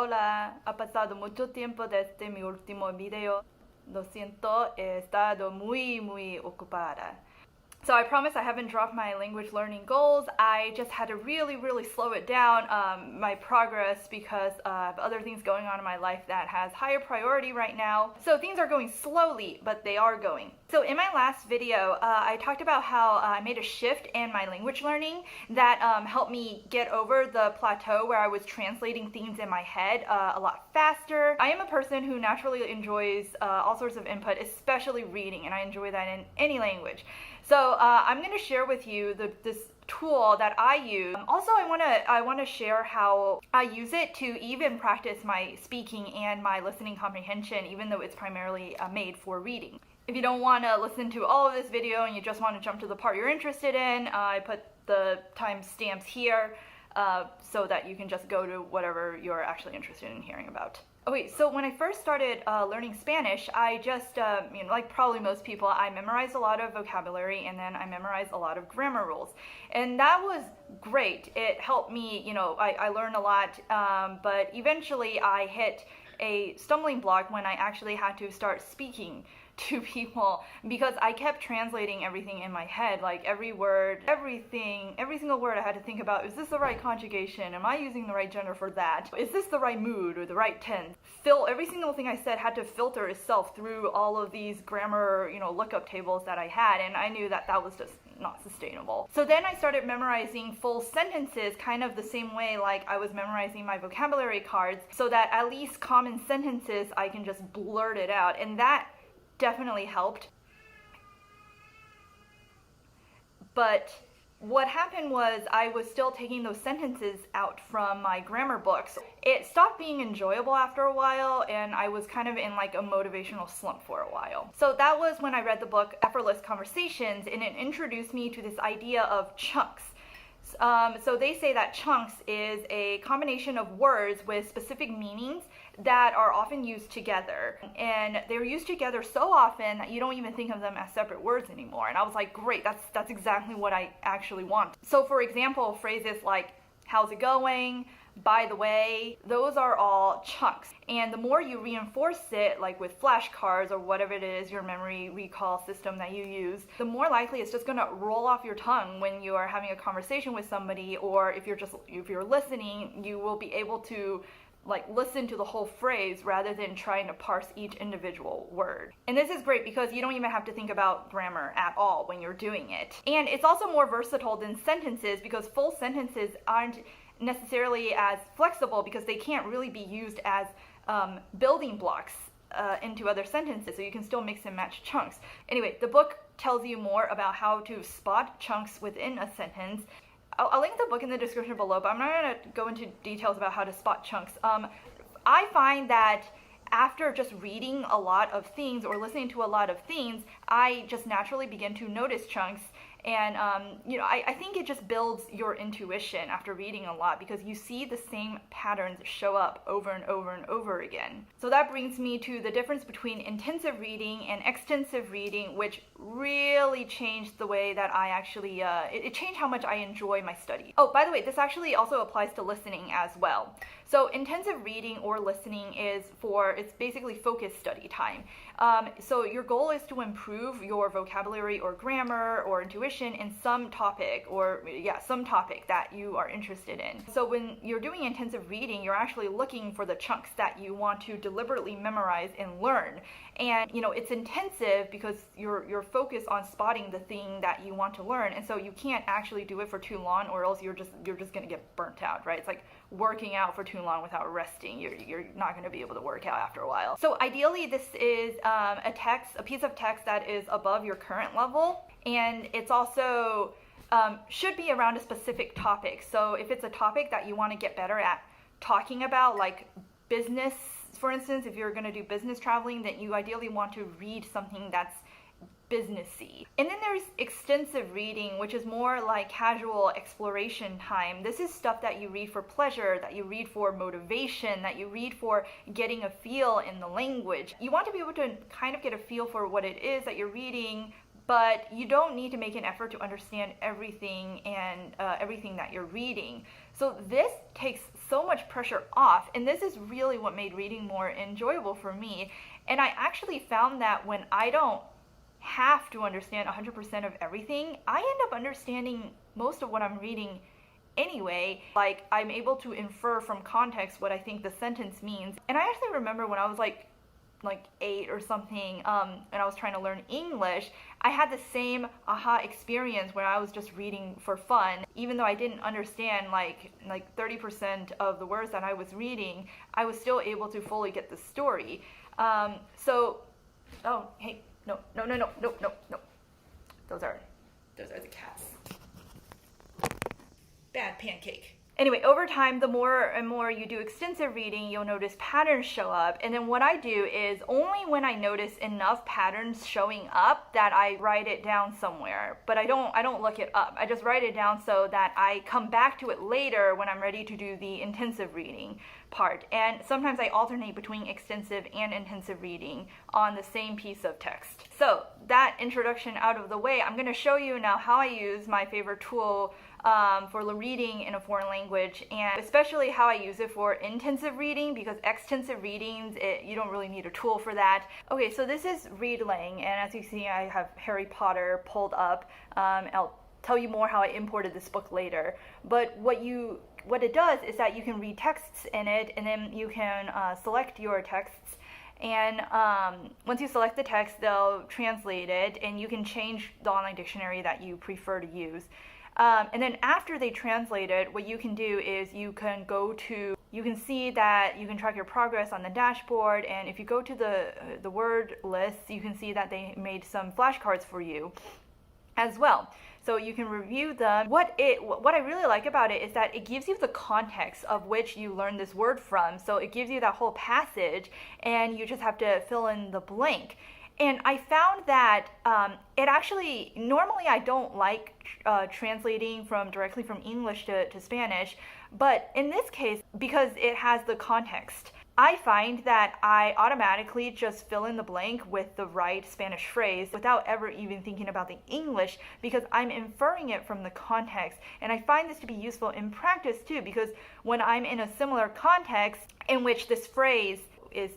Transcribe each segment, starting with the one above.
Hola, ha pasado mucho tiempo desde mi último video. Lo siento, he estado muy ocupada. So I promise I haven't dropped my language learning goals. I just had to really slow it down, my progress, because of other things going on in my life that has higher priority right now. So things are going slowly, but they are going. So in my last video, I talked about how I made a shift in my language learning that helped me get over the plateau where I was translating things in my head a lot faster. I am a person who naturally enjoys all sorts of input, especially reading, and I enjoy that in any language. So I'm going to share with you this tool that I use. Also, I want to share how I use it to even practice my speaking and my listening comprehension, even though it's primarily made for reading. If you don't want to listen to all of this video and you just want to jump to the part you're interested in, I put the timestamps here so that you can just go to whatever you're actually interested in hearing about. Okay, so when I first started learning Spanish, I just, like probably most people, I memorized a lot of vocabulary and then I memorized a lot of grammar rules. And that was great. It helped me, I learned a lot, but eventually I hit a stumbling block when I actually had to start speaking to people because I kept translating everything in my head, like every word, every single word I had to think about, is this the right conjugation? Am I using the right gender for that? Is this the right mood or the right tense? Every single thing I said had to filter itself through all of these grammar, lookup tables that I had, and I knew that that was just not sustainable. So then I started memorizing full sentences kind of the same way like I was memorizing my vocabulary cards, so that at least common sentences I can just blurt it out, and that definitely helped. But what happened was I was still taking those sentences out from my grammar books. It stopped being enjoyable after a while, and I was kind of in like a motivational slump for a while. So that was when I read the book Effortless Conversations, and it introduced me to this idea of chunks. So they say that chunks is a combination of words with specific meanings that are often used together, and they're used together so often that you don't even think of them as separate words anymore. And I was like, great, that's exactly what I actually want. So for example, phrases like how's it going, by the way, those are all chunks, and the more you reinforce it, like with flashcards or whatever it is, your memory recall system that you use, the more likely it's just going to roll off your tongue when you are having a conversation with somebody, or if you're listening, you will be able to listen to the whole phrase rather than trying to parse each individual word. And this is great because you don't even have to think about grammar at all when you're doing it. And it's also more versatile than sentences because full sentences aren't necessarily as flexible because they can't really be used as building blocks into other sentences, so you can still mix and match chunks. Anyway, the book tells you more about how to spot chunks within a sentence. I'll link the book in the description below, but I'm not going to go into details about how to spot chunks. I find that after just reading a lot of things or listening to a lot of things, I just naturally begin to notice chunks. And, I think it just builds your intuition after reading a lot because you see the same patterns show up over and over again. So that brings me to the difference between intensive reading and extensive reading, which really changed the way that I actually, it changed how much I enjoy my study. Oh, by the way, this actually also applies to listening as well. So intensive reading or listening it's basically focused study time. So your goal is to improve your vocabulary or grammar or intuition in some topic that you are interested in. So when you're doing intensive reading, you're actually looking for the chunks that you want to deliberately memorize and learn. And it's intensive because you're focused on spotting the thing that you want to learn, and so you can't actually do it for too long, or else you're just gonna get burnt out, right? It's like working out for too long without resting. You're not going to be able to work out after a while. So ideally, this is a piece of text that is above your current level, and it's also should be around a specific topic. So if it's a topic that you want to get better at talking about, like business, for instance, if you're going to do business traveling, then you ideally want to read something that's businessy. And then there's extensive reading, which is more like casual exploration time. This is stuff that you read for pleasure, that you read for motivation, that you read for getting a feel in the language. You want to be able to kind of get a feel for what it is that you're reading, but you don't need to make an effort to understand everything and everything that you're reading. So this takes so much pressure off. And this is really what made reading more enjoyable for me. And I actually found that when I don't have to understand 100% of everything, I end up understanding most of what I'm reading anyway. Like, I'm able to infer from context what I think the sentence means. And I actually remember when I was like 8 or something, and I was trying to learn English, I had the same aha experience where I was just reading for fun. Even though I didn't understand like 30% of the words that I was reading, I was still able to fully get the story. Oh, hey, no. Those are the cats. Bad pancake. Anyway, over time, the more and more you do extensive reading, you'll notice patterns show up. And then what I do is only when I notice enough patterns showing up that I write it down somewhere. But I don't look it up. I just write it down so that I come back to it later when I'm ready to do the intensive reading part. And sometimes I alternate between extensive and intensive reading on the same piece of text. So that introduction out of the way, I'm going to show you now how I use my favorite tool for reading in a foreign language, and especially how I use it for intensive reading, because extensive readings, you don't really need a tool for that. Okay, so this is Readlang, and as you see, I have Harry Potter pulled up. I'll tell you more how I imported this book later. But what it does is that you can read texts in it, and then you can select your texts. And once you select the text, they'll translate it, and you can change the online dictionary that you prefer to use. And then after they translate it, what you can do is you can see that you can track your progress on the dashboard, and if you go to the word list, you can see that they made some flashcards for you as well. So you can review them. What I really like about it is that it gives you the context of which you learned this word from. So it gives you that whole passage, and you just have to fill in the blank. And I found that it actually, normally I don't like translating directly from English to Spanish, but in this case, because it has the context, I find that I automatically just fill in the blank with the right Spanish phrase without ever even thinking about the English, because I'm inferring it from the context. And I find this to be useful in practice too, because when I'm in a similar context in which this phrase is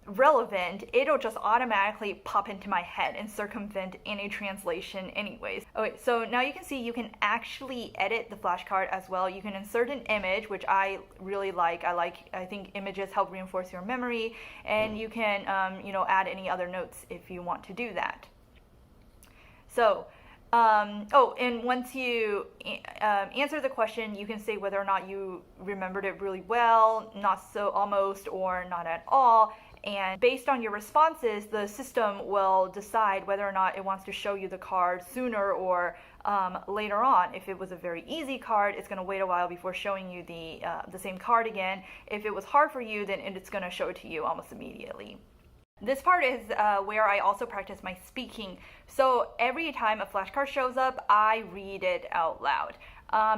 relevant, it'll just automatically pop into my head and circumvent any translation anyways. Okay, so now you can see you can actually edit the flashcard as well. You can insert an image, which I really like. I think images help reinforce your memory, and you can add any other notes if you want to do that. So and once you answer the question, you can say whether or not you remembered it really well, not so almost, or not at all. And based on your responses, the system will decide whether or not it wants to show you the card sooner or later on. If it was a very easy card, it's going to wait a while before showing you the same card again. If it was hard for you, then it's going to show it to you almost immediately. This part is where I also practice my speaking. So every time a flashcard shows up, I read it out loud.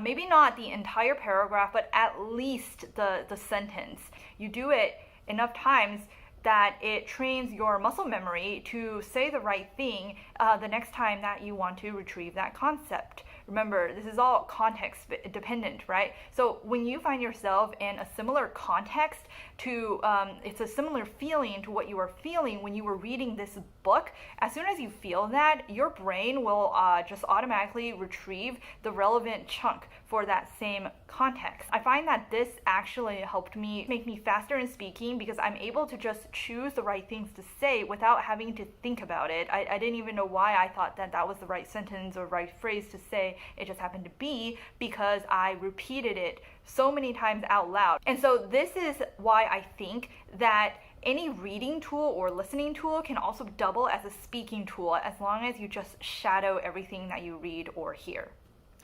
Maybe not the entire paragraph, but at least the sentence. You do it enough times that it trains your muscle memory to say the right thing the next time that you want to retrieve that concept. Remember, this is all context dependent, right? So when you find yourself in a similar context to, it's a similar feeling to what you were feeling when you were reading this book, as soon as you feel that, your brain will just automatically retrieve the relevant chunk for that same context. I find that this actually helped me make me faster in speaking, because I'm able to just choose the right things to say without having to think about it. I didn't even know why I thought that was the right sentence or right phrase to say. It just happened to be because I repeated it so many times out loud. And so this is why I think that any reading tool or listening tool can also double as a speaking tool, as long as you just shadow everything that you read or hear.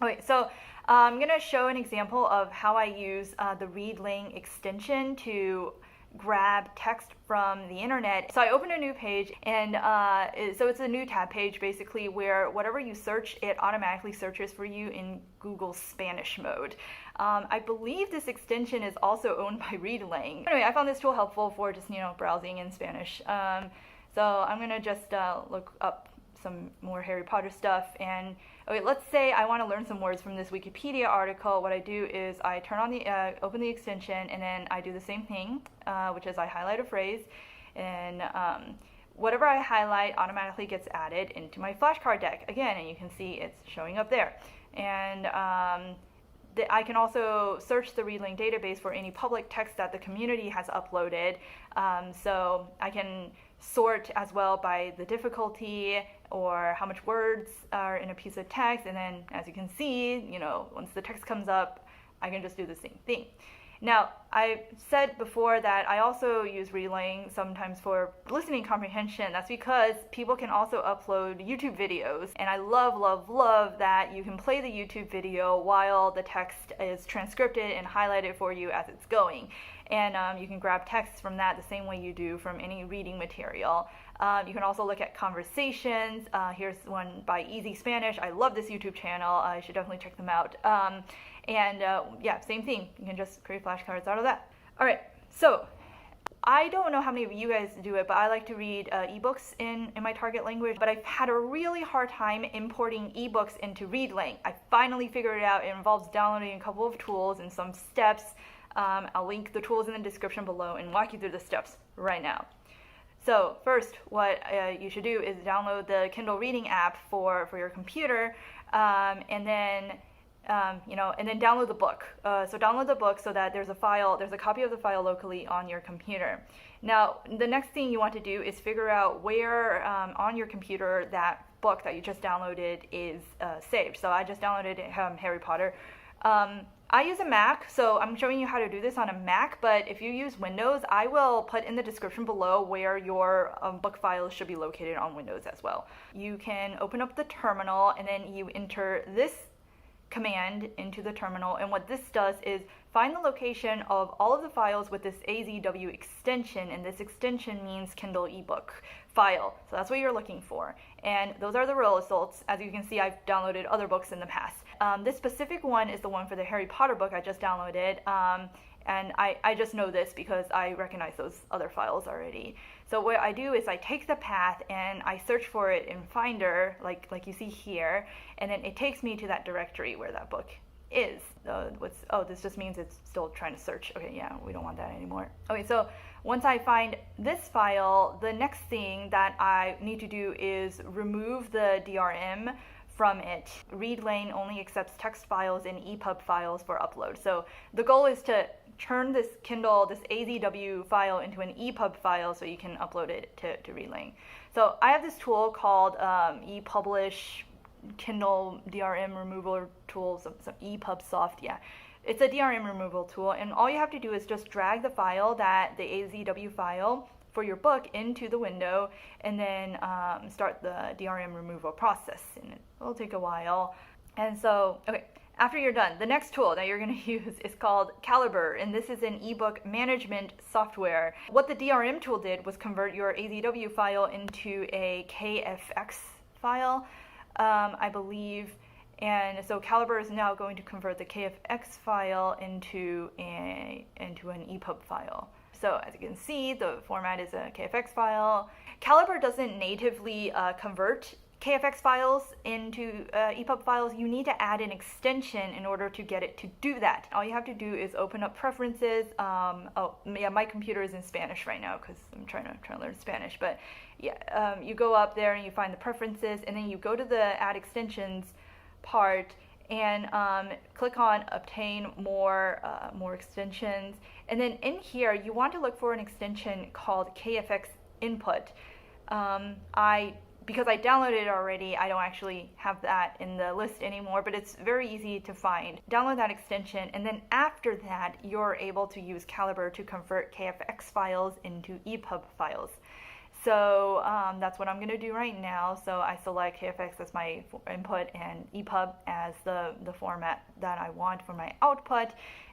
Okay, so I'm going to show an example of how I use the Readlang extension to grab text from the internet. So I open a new page, and so it's a new tab page basically, where whatever you search, it automatically searches for you in Google Spanish mode. I believe this extension is also owned by Readlang. Anyway, I found this tool helpful for just browsing in Spanish. So I'm gonna just look up some more Harry Potter stuff. And okay, let's say I want to learn some words from this Wikipedia article. What I do is I turn on the open the extension, and then I do the same thing, which is I highlight a phrase, and whatever I highlight automatically gets added into my flashcard deck again, and you can see it's showing up there. And I can also search the Readlang database for any public text that the community has uploaded. So I can sort as well by the difficulty or how much words are in a piece of text. And then, as you can see, once the text comes up, I can just do the same thing. Now, I said before that I also use Readlang sometimes for listening comprehension. That's because people can also upload YouTube videos, and I love, love, love that you can play the YouTube video while the text is transcribed and highlighted for you as it's going. And you can grab text from that the same way you do from any reading material. You can also look at conversations. Here's one by Easy Spanish. I love this YouTube channel. You should definitely check them out. Yeah, same thing. You can just create flashcards out of that. All right, so I don't know how many of you guys do it, but I like to read ebooks in my target language, but I've had a really hard time importing ebooks into Readlang. I finally figured it out. It involves downloading a couple of tools and some steps. I'll link the tools in the description below and walk you through the steps right now. So first, what you should do is download the Kindle reading app for your computer, and then download the book. So download the book so that there's a copy of the file locally on your computer. Now, the next thing you want to do is figure out where on your computer that book that you just downloaded is saved. So I just downloaded Harry Potter. I use a Mac, so I'm showing you how to do this on a Mac, but if you use Windows, I will put in the description below where your book files should be located on Windows as well. You can open up the terminal, and then you enter this command into the terminal, and what this does is find the location of all of the files with this AZW extension, and this extension means Kindle ebook file. So that's what you're looking for, and those are the real results. As you can see, I've downloaded other books in the past. This specific one is the one for the Harry Potter book I just downloaded, and I just know this because I recognize those other files already. So what I do is I take the path and I search for it in Finder, like you see here, and then it takes me to that directory where that book is. This just means it's still trying to search. Okay, yeah, we don't want that anymore. Okay, so once I find this file, the next thing that I need to do is remove the DRM from it. Readlang only accepts text files and EPUB files for upload. So the goal is to turn this Kindle, this AZW file into an EPUB file so you can upload it to Readlang. So I have this tool called ePublish Kindle DRM removal tool, some EPUB soft, yeah. It's a DRM removal tool, and all you have to do is just drag the file, the AZW file for your book, into the window, and then start the DRM removal process, and it'll take a while. And so, okay, after you're done, the next tool that you're going to use is called Calibre, and this is an ebook management software. What the DRM tool did was convert your AZW file into a KFX file, I believe, and so Calibre is now going to convert the KFX file into an EPUB file. So as you can see, the format is a KFX file. Calibre doesn't natively convert KFX files into EPUB files. You need to add an extension in order to get it to do that. All you have to do is open up preferences. My computer is in Spanish right now because I'm trying to learn Spanish. But yeah, you go up there and you find the preferences, and then you go to the add extensions part and click on obtain more extensions, and then in here you want to look for an extension called KFX input. Because I downloaded it already, I don't actually have that in the list anymore, but it's very easy to find. Download that extension, and then after that you're able to use Calibre to convert KFX files into EPUB files. So that's what I'm going to do right now. So I select KFX as my input and EPUB as the format that I want for my output.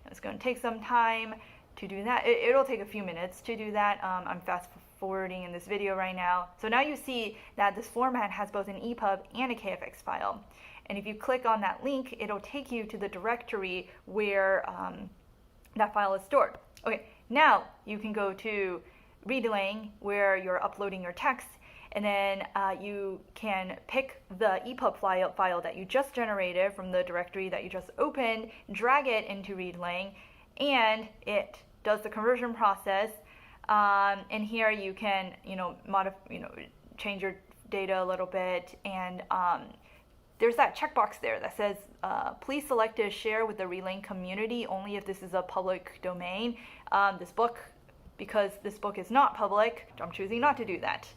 It's going to take some time to do that. It'll take a few minutes to do that. I'm fast forwarding in this video right now. So now you see that this format has both an EPUB and a KFX file. And if you click on that link, it'll take you to the directory where that file is stored. Okay, now you can go to Readlang, where you're uploading your text, and then you can pick the EPUB file that you just generated from the directory that you just opened, drag it into Readlang, and it does the conversion process. And here you can, change your data a little bit, and there's that checkbox there that says, please select to share with the Readlang community only if this is a public domain. Because this book is not public, I'm choosing not to do that.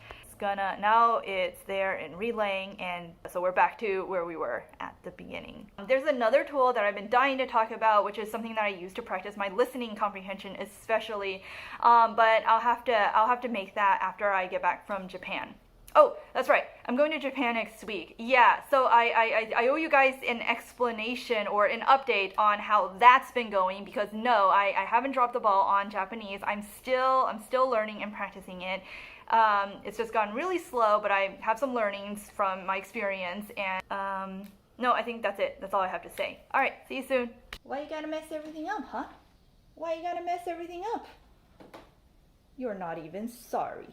Now it's there in Readlang, and so we're back to where we were at the beginning. There's another tool that I've been dying to talk about, which is something that I use to practice my listening comprehension especially, but I'll have to make that after I get back from Japan. Oh, that's right. I'm going to Japan next week. Yeah, so I owe you guys an explanation or an update on how that's been going, because no, I haven't dropped the ball on Japanese. I'm still learning and practicing it. It's just gone really slow, but I have some learnings from my experience, and no, I think that's it. That's all I have to say. All right, see you soon. Why you gotta mess everything up, huh? Why you gotta mess everything up? You're not even sorry.